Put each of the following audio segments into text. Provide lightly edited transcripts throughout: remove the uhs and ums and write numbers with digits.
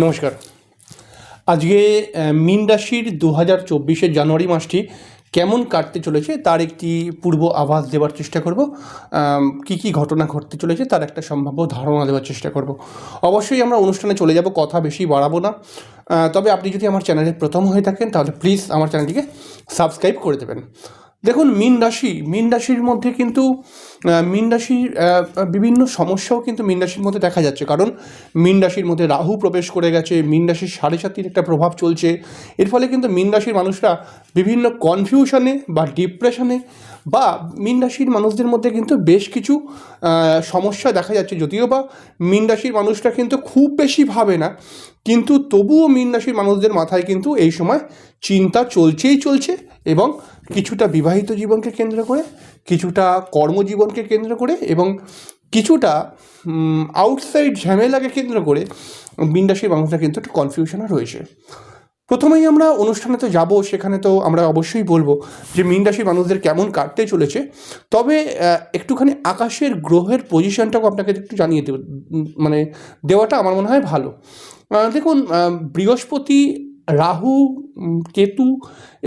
নমস্কার। আজকে মীন রাশির 2024-এর জানুয়ারি মাসটি কেমন কাটতে চলেছে তার একটি পূর্ব আভাস দেওয়ার চেষ্টা করব। কী কী ঘটনা ঘটতে চলেছে তার একটা সম্ভাব্য ধারণা দেওয়ার চেষ্টা করব। অবশ্যই আমরা অনুষ্ঠানে চলে যাব, কথা বেশি বাড়াবো না। তবে আপনি যদি আমার চ্যানেলে প্রথম হয়ে থাকেন তাহলে প্লিজ আমার চ্যানেলটিকে সাবস্ক্রাইব করে দেবেন। দেখুন, মীন রাশির মধ্যে কিন্তু মীন রাশির বিভিন্ন সমস্যাও কিন্তু মীন রাশির মধ্যে দেখা যাচ্ছে, কারণ মীন রাশির মধ্যে রাহু প্রবেশ করে গেছে, মীন রাশির 7.5-এর একটা প্রভাব চলছে। এর ফলে কিন্তু মীন রাশির মানুষরা বিভিন্ন কনফিউশনে বা ডিপ্রেশনে বা মীন রাশির মানুষদের মধ্যে কিন্তু বেশ কিছু সমস্যা দেখা যাচ্ছে। যদিও বা মীন রাশির মানুষরা কিন্তু খুব বেশি ভাবে না, কিন্তু তবুও মীন রাশির মানুষদের মাথায় কিন্তু এই সময় চিন্তা চলছে এবং কিছুটা বিবাহিত জীবনকে কেন্দ্র করে, কিছুটা কর্মজীবনকে কেন্দ্র করে এবং কিছুটা আউটসাইড ঝামেলাকে কেন্দ্র করে মীন রাশির মানুষরা কিন্তু একটু কনফিউশনে রয়েছে। প্রথমেই আমরা অনুষ্ঠানে তো যাব, সেখানে তো আমরা অবশ্যই বলবো যে মীন রাশির মানুষদের কেমন কাটতে চলেছে। তবে একটুখানি আকাশের গ্রহের পজিশনটাও আপনাকে একটু জানিয়ে দেওয়াটা আমার মনে হয় ভালো। দেখুন, বৃহস্পতি, রাহু, কেতু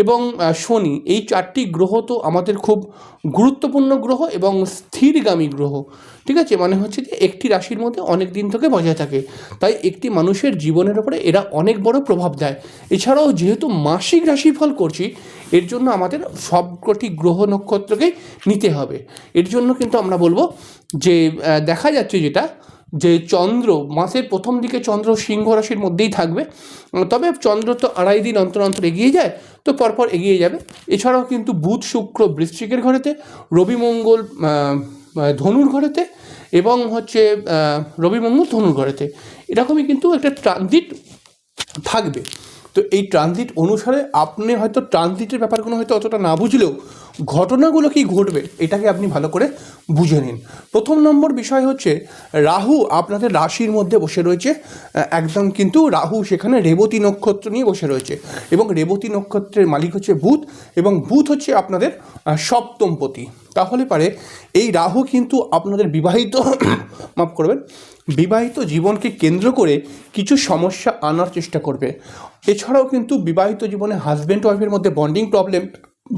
এবং শনি, এই 4টি গ্রহ তো আমাদের খুব গুরুত্বপূর্ণ গ্রহ এবং স্থিরগামী গ্রহ। ঠিক আছে, মানে হচ্ছে যে একটি রাশির মধ্যে অনেক দিন থেকে বজায় থাকে, তাই একটি মানুষের জীবনের ওপরে এরা অনেক বড় প্রভাব দেয়। এছাড়াও যেহেতু মাসিক রাশিফল করছি, এর জন্য আমাদের সবকটি গ্রহ নক্ষত্রকেই নিতে হবে। এর জন্য কিন্তু আমরা বলবো যে দেখা যাচ্ছে যে চন্দ্র মাসের প্রথম দিকে চন্দ্র সিংহ রাশির মধ্যেই থাকবে, তবে চন্দ্র তো 2.5 দিন অন্তর অন্তর এগিয়ে যায়, তো পরপর এগিয়ে যাবে। এছাড়াও কিন্তু বুধ শুক্র বৃশ্চিকের ঘরেতে, রবি মঙ্গল ধনুর ঘরেতে এবং রবি মঙ্গল ধনুর ঘরেতে, এরকমই কিন্তু একটা ট্রানজিট থাকবে। তো এই ট্রানজিট অনুসারে আপনি হয়তো ট্রানজিটের ব্যাপারগুলো হয়তো অতটা না বুঝলেও ঘটনাগুলো কী ঘটবে এটাকে আপনি ভালো করে বুঝে নিন। প্রথম নম্বর বিষয় হচ্ছে, রাহু আপনাদের রাশির মধ্যে বসে রয়েছে, একদম কিন্তু রাহু সেখানে রেবতী নক্ষত্র নিয়ে বসে রয়েছে এবং রেবতী নক্ষত্রের মালিক হচ্ছে বুধ এবং বুধ হচ্ছে আপনাদের সপ্তমপতি। তাহলে পারে এই রাহু কিন্তু আপনাদের বিবাহিত জীবনকে কেন্দ্র করে কিছু সমস্যা আনার চেষ্টা করবে। এছাড়াও কিন্তু বিবাহিত জীবনে হাজব্যান্ড ওয়াইফের মধ্যে বন্ডিং প্রবলেম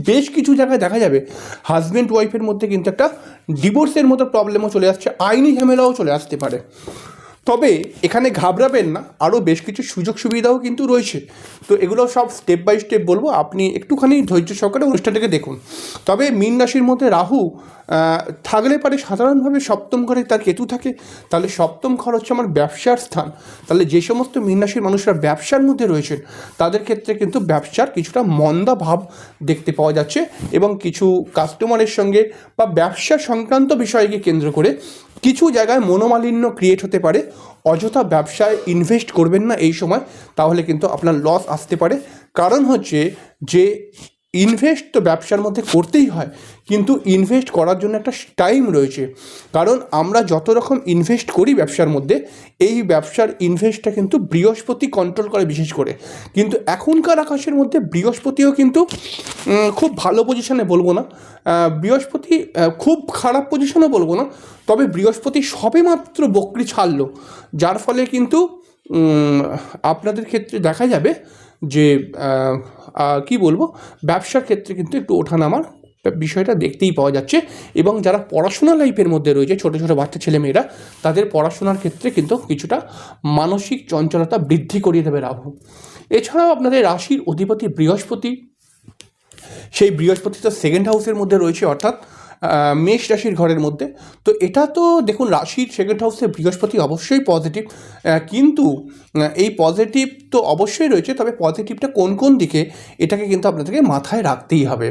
বেশ কিছু জায়গায় দেখা যাবে। হাজব্যান্ড ওয়াইফের মধ্যে কিন্তু একটা ডিভোর্সের মতো প্রবলেমও চলে আসছে, আইনি ঝামেলাও চলে আসতে পারে। তবে এখানে ঘাবড়াবেন না, আরও বেশ কিছু সুযোগ সুবিধাও কিন্তু রয়েছে। তো এগুলো সব স্টেপ বাই স্টেপ বলবো, আপনি একটুখানি ধৈর্য সহকারে অনুষ্ঠানটাকে দেখুন। তবে মীন রাশির মধ্যে রাহু থাকলে পারে সাধারণভাবে সপ্তম ঘরে তার কেতু থাকে, তাহলে সপ্তম ঘর হচ্ছে আমার ব্যবসার স্থান। তাহলে যে সমস্ত মীন রাশির মানুষরা ব্যবসার মধ্যে রয়েছেন তাদের ক্ষেত্রে কিন্তু ব্যবসার কিছুটা মন্দা ভাব দেখতে পাওয়া যাচ্ছে এবং কিছু কাস্টমারের সঙ্গে বা ব্যবসা সংক্রান্ত বিষয়কে কেন্দ্র করে কিছু জায়গায় মনোমালিন্য ক্রিয়েট হতে পারে। অযথা ব্যবসায় ইনভেস্ট করবেন না এই সময়, তাহলে কিন্তু আপনার লস আসতে পারে। কারণ হচ্ছে যে ইনভেস্ট তো ব্যবসার মধ্যে করতেই হয়, কিন্তু ইনভেস্ট করার জন্য একটা টাইম রয়েছে। কারণ আমরা যত রকম ইনভেস্ট করি ব্যবসার মধ্যে, এই ব্যবসার ইনভেস্টটা কিন্তু বৃহস্পতি কন্ট্রোল করে বিশেষ করে। কিন্তু এখনকার আকাশের মধ্যে বৃহস্পতিও কিন্তু খুব ভালো পজিশনে বলবো না, বৃহস্পতি খুব খারাপ পজিশনে বলবো না, তবে বৃহস্পতি সবেমাত্র বক্রি ছাড়লো, যার ফলে কিন্তু আপনাদের ক্ষেত্রে দেখা যাবে যে ব্যবসার ক্ষেত্রে কিন্তু একটু ওঠানামার বিষয়টা দেখতেই পাওয়া যাচ্ছে। এবং যারা পড়াশোনা লাইফের মধ্যে রয়েছে, ছোটো ছোটো বাচ্চা ছেলেমেয়েরা, তাদের পড়াশোনার ক্ষেত্রে কিন্তু কিছুটা মানসিক চঞ্চলতা বৃদ্ধি করিয়ে দেবে রাহু। এছাড়াও আপনাদের রাশির অধিপতি বৃহস্পতি, সেই বৃহস্পতি তো 2nd হাউসের মধ্যে রয়েছে, অর্থাৎ মেষ রাশির ঘরের মধ্যে। তো এটা তো দেখুন, রাশির 2nd হাউসে বৃহস্পতি অবশ্যই পজিটিভ, কিন্তু এই পজিটিভ তো অবশ্যই রয়েছে, তবে পজিটিভটা কোন দিকে এটাকে কিন্তু আপনাদেরকে মাথায় রাখতেই হবে।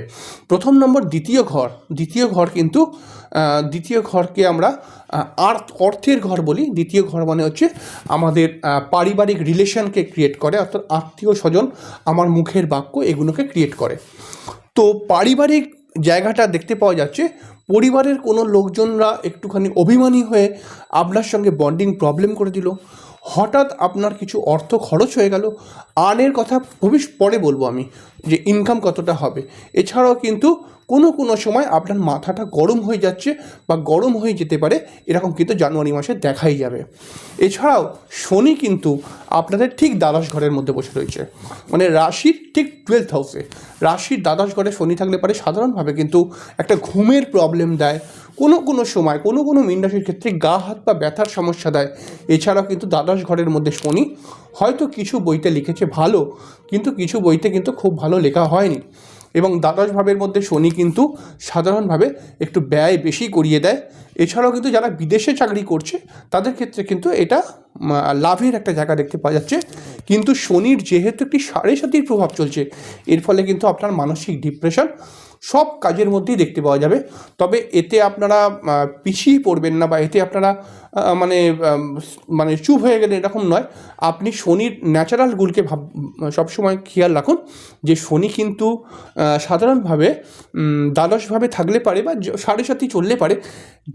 প্রথম নম্বর দ্বিতীয় ঘরকে আমরা অর্থের ঘর বলি। দ্বিতীয় ঘর মানে হচ্ছে আমাদের পারিবারিক রিলেশনকে ক্রিয়েট করে, অর্থাৎ আত্মীয় স্বজন, আমার মুখের বাক্য, এগুলোকে ক্রিয়েট করে। তো পারিবারিক জায়গাটা দেখতে পাওয়া যাচ্ছে, পরিবারের কোনো লোকজনরা একটুখানি অভিমানী হয়ে আপনার সঙ্গে বন্ডিং প্রবলেম করে দিল, হঠাৎ আপনার কিছু অর্থ খরচ হয়ে গেল। আর্নের কথা পরে বলবো আমি, যে ইনকাম কতটা হবে। এছাড়াও কিন্তু কোনো সময় আপনার মাথাটা গরম হয়ে যাচ্ছে বা গরম হয়ে যেতে পারে, এরকম কিন্তু জানুয়ারি মাসে দেখাই যাবে। এছাড়াও শনি কিন্তু আপনাদের ঠিক দ্বাদশ ঘরের মধ্যে বসে রয়েছে, মানে রাশির ঠিক 12th হাউসে। রাশির দ্বাদশ ঘরে শনি থাকলে পারে সাধারণভাবে কিন্তু একটা ঘুমের প্রবলেম দেয়, কোনো সময় কোনো মীন রাশির ক্ষেত্রে গা হাত পা ব্যথার সমস্যা দেয়। এছাড়াও কিন্তু দ্বাদশ ঘরের মধ্যে শনি হয়তো কিছু বইতে লিখেছে ভালো, কিন্তু কিছু বইতে কিন্তু খুব ভালো লেখা হয়নি। এবং দ্বাদশ ভাবের মধ্যে শনি কিন্তু সাধারণভাবে একটু ব্যয় বেশি করিয়ে দেয়। এছাড়াও কিন্তু যারা বিদেশে চাকরি করছে তাদের ক্ষেত্রে কিন্তু এটা লাভের একটা জায়গা দেখতে পাওয়া যাচ্ছে। কিন্তু শনির যেহেতু একটি 7.5 প্রভাব চলছে, এর ফলে কিন্তু আপনার মানসিক ডিপ্রেশন সব কাজের মধ্যেই দেখতে পাওয়া যাবে। তবে এতে আপনারা পিছিয়ে পড়বেন না বা এতে আপনারা মানে চুপ হয়ে গেলে এরকম নয়। আপনি শনির ন্যাচারাল গুণকে সবসময় খেয়াল রাখুন যে শনি কিন্তু সাধারণভাবে দ্বাদশভাবে থাকলে পারে বা 7.5 চললে পারে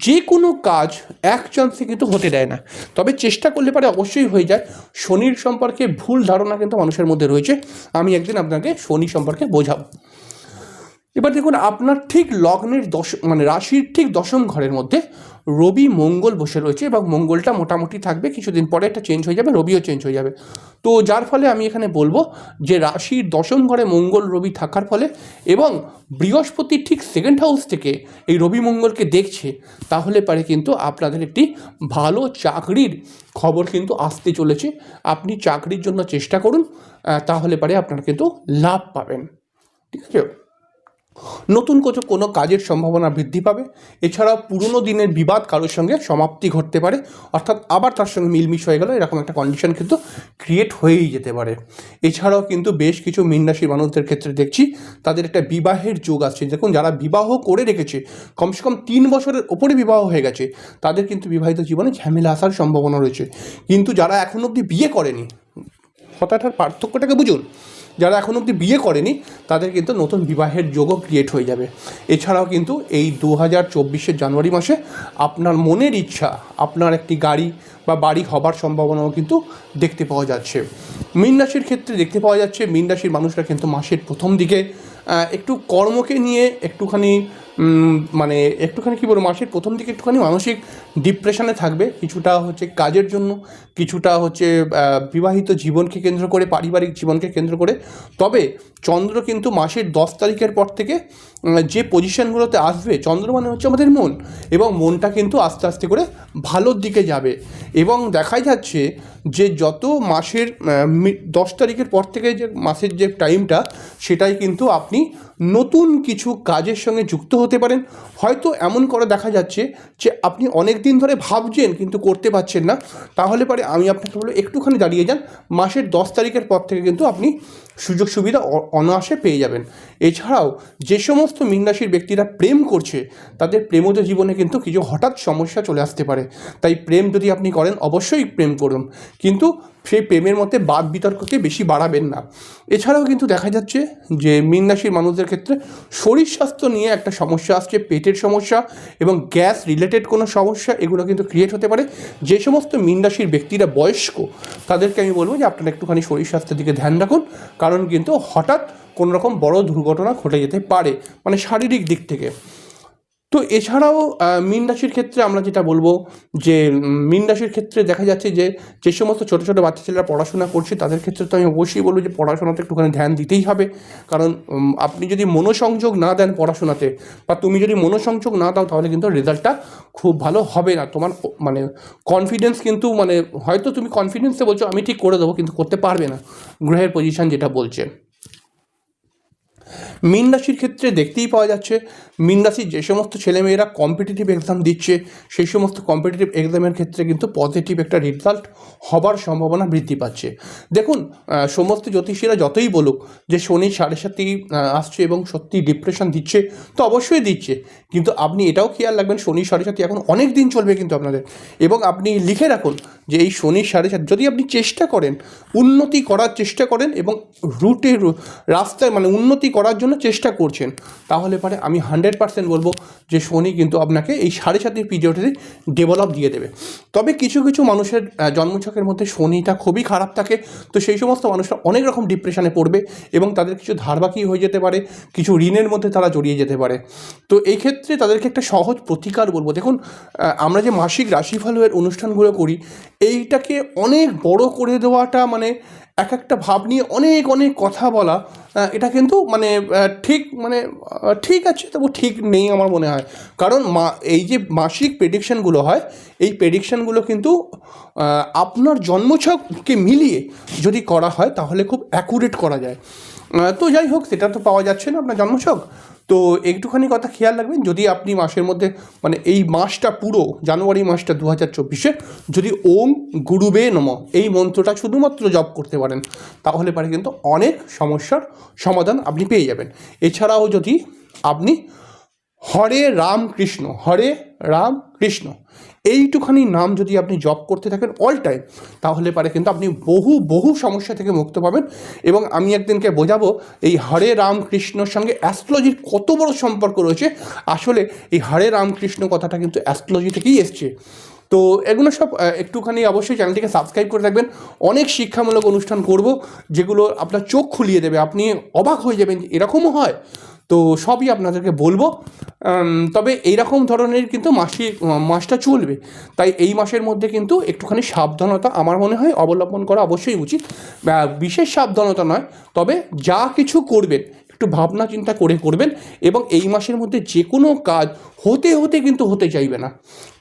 যে কোনো কাজ এক চান্সে কিন্তু হতে দেয় না, তবে চেষ্টা করলে পারে অবশ্যই হয়ে যায়। শনির সম্পর্কে ভুল ধারণা কিন্তু মানুষের মধ্যে রয়েছে, আমি একদিন আপনাকে শনি সম্পর্কে বোঝাবো। এবার দেখুন, আপনার ঠিক লগ্নের রাশির ঠিক দশম ঘরের মধ্যে রবি মঙ্গল বসে রয়েছে এবং মঙ্গলটা মোটামুটি থাকবে, কিছুদিন পরে একটা চেঞ্জ হয়ে যাবে, রবিও চেঞ্জ হয়ে যাবে। তো যার ফলে আমি এখানে বলবো যে রাশির দশম ঘরে মঙ্গল রবি থাকার ফলে এবং বৃহস্পতি ঠিক 2nd হাউস থেকে এই রবি মঙ্গলকে দেখছে, তাহলে পারে কিন্তু আপনাদের একটি ভালো চাকরির খবর কিন্তু আসতে চলেছে। আপনি চাকরির জন্য চেষ্টা করুন, তাহলে পারে আপনারা কিন্তু লাভ পাবেন। ঠিক আছে, নতুন কোনো কাজের সম্ভাবনা বৃদ্ধি পাবে। এছাড়াও পুরনো দিনের বিবাদ কারোর সঙ্গে সমাপ্তি ঘটতে পারে, অর্থাৎ আবার তার সঙ্গে মিলমিশ হয়ে গেল, এরকম একটা কন্ডিশন কিন্তু ক্রিয়েট হয়েই যেতে পারে। এছাড়াও কিন্তু বেশ কিছু মীন রাশির মানুষদের ক্ষেত্রে দেখছি তাদের একটা বিবাহের যোগ আসছে। দেখুন, যারা বিবাহ করে রেখেছে, কমসে কম 3 বছরের ওপরে বিবাহ হয়ে গেছে, তাদের কিন্তু বিবাহিত জীবনে ঝামেলা আসার সম্ভাবনা রয়েছে। কিন্তু যারা এখন অবধি বিয়ে করেনি, হঠাৎ পার্থক্যটাকে বুঝুন, যারা এখন অবধি বিয়ে করেনি তাদের কিন্তু নতুন বিবাহের যোগও ক্রিয়েট হয়ে যাবে। এছাড়াও কিন্তু এই 2024 জানুয়ারি মাসে আপনার মনের ইচ্ছা, আপনার একটি গাড়ি বা বাড়ি হবার সম্ভাবনাও কিন্তু দেখতে পাওয়া যাচ্ছে। মীন রাশির ক্ষেত্রে দেখতে পাওয়া যাচ্ছে মীন রাশির মানুষরা কিন্তু মাসের প্রথম দিকে একটু কর্মকে নিয়ে একটুখানি কী বলবো, মাসের প্রথম দিকে একটুখানি মানসিক ডিপ্রেশনে থাকবে, কিছুটা হচ্ছে কাজের জন্য, কিছুটা হচ্ছে বিবাহিত জীবনকে কেন্দ্র করে, পারিবারিক জীবনকে কেন্দ্র করে। তবে চন্দ্র কিন্তু মাসের 10 তারিখের পর থেকে যে পজিশনগুলোতে আসবে, চন্দ্র মানে হচ্ছে আমাদের মন, এবং মনটা কিন্তু আস্তে আস্তে করে ভালোর দিকে যাবে। এবং দেখাই যাচ্ছে যে যত মাসের 10 তারিখের পর থেকে যে মাসের যে টাইমটা, সেটাই কিন্তু আপনি নতুন কিছু কাজের সঙ্গে যুক্ত হতে পারেন। হয়তো এমন করে দেখা যাচ্ছে যে আপনি অনেক দিন ধরে ভাবছেন কিন্তু করতে পারছেন না, তাহলে পরে আমি আপনাকে বলবো একটুখানি দাঁড়িয়ে যান, মাসের 10 তারিখের পর থেকে কিন্তু আপনি সুযোগ সুবিধা অনায়াসে পেয়ে যাবেন। এছাড়াও যে সমস্ত মীন রাশির ব্যক্তিরা প্রেম করছে, তাদের প্রেমজ জীবনে কিন্তু কিছু হঠাৎ সমস্যা চলে আসতে পারে। তাই প্রেম যদি আপনি করেন, অবশ্যই প্রেম করুন, কিন্তু সেই প্রেমের মধ্যে বাদ বিতর্ককে বেশি বাড়াবেন না। এছাড়াও কিন্তু দেখা যাচ্ছে যে মীন রাশির মানুষদের ক্ষেত্রে শরীর স্বাস্থ্য নিয়ে একটা সমস্যা আসছে, পেটের সমস্যা এবং গ্যাস রিলেটেড কোনো সমস্যা, এগুলো কিন্তু ক্রিয়েট হতে পারে। যে সমস্ত মীন রাশির ব্যক্তিরা বয়স্ক, তাদেরকে আমি বলবো যে আপনারা একটুখানি শরীর স্বাস্থ্যের দিকে ধ্যান রাখুন, কারণ কিন্তু হঠাৎ কোনো রকম বড় দুর্ঘটনা ঘটে যেতে পারে, মানে শারীরিক দিক থেকে। তো এছাড়াও মীন রাশির ক্ষেত্রে আমরা যেটা বলবো যে মীন রাশির ক্ষেত্রে দেখা যাচ্ছে যে সমস্ত ছোটো ছোটো বাচ্চা ছেলেরা পড়াশোনা করছে, তাদের ক্ষেত্রে তো আমি অবশ্যই বলবো যে পড়াশোনাতে একটুখানি ধ্যান দিতেই হবে। কারণ আপনি যদি মনোসংযোগ না দেন পড়াশোনাতে, বা তুমি যদি মনোসংযোগ না দাও, তাহলে কিন্তু রেজাল্টটা খুব ভালো হবে না। তোমার কনফিডেন্স কিন্তু হয়তো তুমি কনফিডেন্সে বলছো আমি ঠিক করে দেবো, কিন্তু করতে পারবে না, গ্রহের পজিশন যেটা বলছে। মীন রাশির ক্ষেত্রে দেখতেই পাওয়া যাচ্ছে মীন রাশির যে সমস্ত ছেলেমেয়েরা কম্পিটিটিভ এক্সাম দিচ্ছে, সেই সমস্ত কম্পিটিটিভ এক্সামের ক্ষেত্রে কিন্তু পজিটিভ একটা রেজাল্ট হবার সম্ভাবনা বৃদ্ধি পাচ্ছে। দেখুন, সমস্ত জ্যোতিষীরা যতই বলুক যে শনি 7.5 আসছে এবং সত্যি ডিপ্রেশন দিচ্ছে, তো অবশ্যই দিচ্ছে, কিন্তু আপনি এটাও খেয়াল রাখবেন শনি 7.5 এখন অনেক দিন চলবে কিন্তু আপনাদের। এবং আপনি লিখে রাখুন যে এই শনি 7.5 যদি আপনি চেষ্টা করেন, উন্নতি করার চেষ্টা করেন এবং রাস্তায় উন্নতি করার জন্য চেষ্টা করছেন, তাহলে পরে আমি 100% বলবো যে শনি কিন্তু আপনাকে এই 7.5 পিরিয়ডে ডেভেলপ দিয়ে দেবে। তবে কিছু কিছু মানুষের জন্মছকের মধ্যে শনিটা খুবই খারাপ থাকে, তো সেই সমস্ত মানুষরা অনেক রকম ডিপ্রেশনে পড়বে এবং তাদের কিছু ধারবাকি হয়ে যেতে পারে, কিছু ঋণের মধ্যে তারা জড়িয়ে যেতে পারে। তো এই ক্ষেত্রে তাদেরকে একটা সহজ প্রতিকার বলবো। দেখুন, আমরা যে মাসিক রাশিফলের অনুষ্ঠানগুলো করি, এইটাকে অনেক বড় করে দেওয়াটা মানে এক একটা ভাব নিয়ে অনেক অনেক কথা বলা, এটা কিন্তু মানে ঠিক মানে ঠিক আছে, তবু ঠিক নেই আমার মনে হয়। কারণ এই যে মাসিক প্রেডিকশানগুলো হয়, এই প্রেডিকশানগুলো কিন্তু আপনার জন্মছককে মিলিয়ে যদি করা হয় তাহলে খুব অ্যাকুরেট করা যায়। তো যাই হোক, সেটা তো পাওয়া যাচ্ছে না আপনার জন্মছক। তো একটুখানি কথা খেয়াল রাখবেন, যদি আপনি মাসের মধ্যে মানে এই মাসটা পুরো জানুয়ারি মাসটা 2024-এ যদি ওম গুরুবে নমঃ এই মন্ত্রটা শুধুমাত্র জপ করতে পারেন, তাহলে পারে কিন্তু অনেক সমস্যার সমাধান আপনি পেয়ে যাবেন। এছাড়াও যদি আপনি হরে রাম কৃষ্ণ এইটুখানি নাম যদি আপনি জপ করতে থাকেন অল টাইম, তাহলে পারে কিন্তু আপনি বহু সমস্যা থেকে মুক্ত পাবেন। এবং আমি একদিনকে বোঝাবো এই হরে রাম কৃষ্ণর সঙ্গে অ্যাস্ট্রোলজির কত বড় সম্পর্ক রয়েছে। আসলে এই হরে রাম কৃষ্ণ কথাটা কিন্তু অ্যাস্ট্রোলজি থেকেই এসছে। তো এগুলো সব একটুখানি অবশ্যই চ্যানেলটিকে সাবস্ক্রাইব করে রাখবেন। অনেক শিক্ষামূলক অনুষ্ঠান করব যেগুলো আপনার চোখ খুলিয়ে দেবে, আপনি অবাক হয়ে যাবেন যে এরকমও হয়। তো সবই আপনাদেরকে বলবো। তবে এইরকম ধরনের কিন্তু মাসটা চলবে, তাই এই মাসের মধ্যে কিন্তু একটুখানি সাবধানতা আমার মনে হয় অবলম্বন করা অবশ্যই উচিত। বিশেষ সাবধানতা নয়, তবে যা কিছু করবেন একটু ভাবনা চিন্তা করে করবেন। এবং এই মাসের মধ্যে যে কোনো কাজ হতে কিন্তু হতে চাইবে না।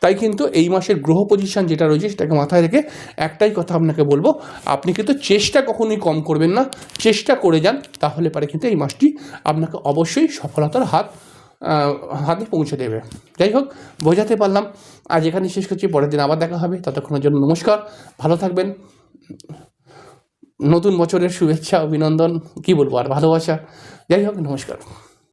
তাই কিন্তু এই মাসের গ্রহ পজিশন যেটা রয়েছে সেটাকে মাথায় রেখে একটাই কথা আপনাকে বলবো, আপনি কিন্তু চেষ্টা কখনোই কম করবেন না, চেষ্টা করে যান, তাহলে পারে কিন্তু এই মাসটি আপনাকে অবশ্যই সফলতার হাতে পৌঁছে দেবে। যাই হোক, বোঝাতে পারলাম। আজ এখানে শেষ করছি, পরের দিন আবার দেখা হবে। ততক্ষণের জন্য নমস্কার, ভালো থাকবেন। নতুন বছরের শুভেচ্ছা, অভিনন্দন, কী বলবো আর, ভালোবাসা। যাই হোক, নমস্কার।